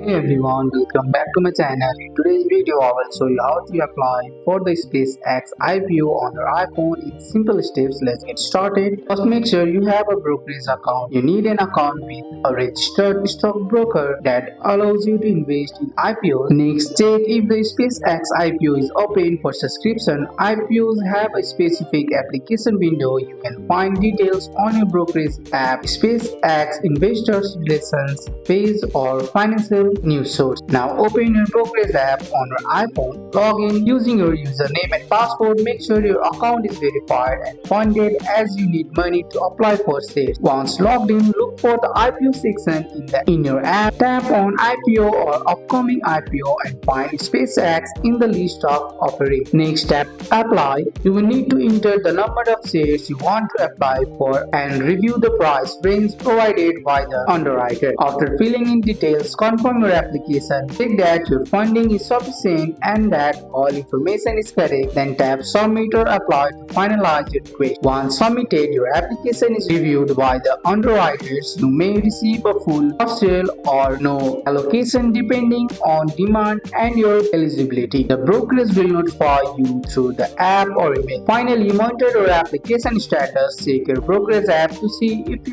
Hey everyone, welcome back to my channel. In today's video, I will show you how to apply for the SpaceX IPO on your iPhone in simple steps. Let's get started. First, make sure you have a brokerage account. You need an account with a registered stockbroker that allows you to invest in IPOs. Next, check if the SpaceX IPO is open for subscription. IPOs have a specific application window. You can find details on your brokerage app, SpaceX Investors Relations page, or financial news source. Now open your brokerage app on your iPhone. Log in using your username and password. Make sure your account is verified and funded as you need money to apply for shares. Once logged in, look for the IPO section in your app. Tap on IPO or upcoming IPO and find SpaceX in the list of offerings. Next, tap apply. You will need to enter the number of shares you want to apply for and review the price range provided by the underwriter. After filling in details, confirm your application. Check that your funding is sufficient and that all information is correct. Then tap submit or apply to finalize your request. Once submitted, your application is reviewed by the underwriters. You may receive a full partial or no allocation depending on demand and your eligibility. The brokerage will notify you through the app or email. Finally, monitor your application status. Check your brokerage app to see if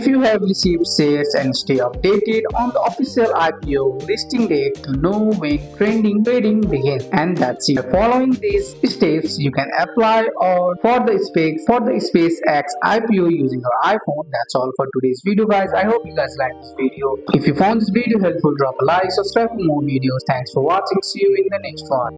you have received shares and stay updated on the official IPO listing date to know when trading begins. And that's it. Following these steps, you can apply for the SpaceX IPO using your iPhone. That's all for today's video, guys. I hope you guys liked this video. If you found this video helpful, drop a like, subscribe for more videos. Thanks for watching. See you in the next one.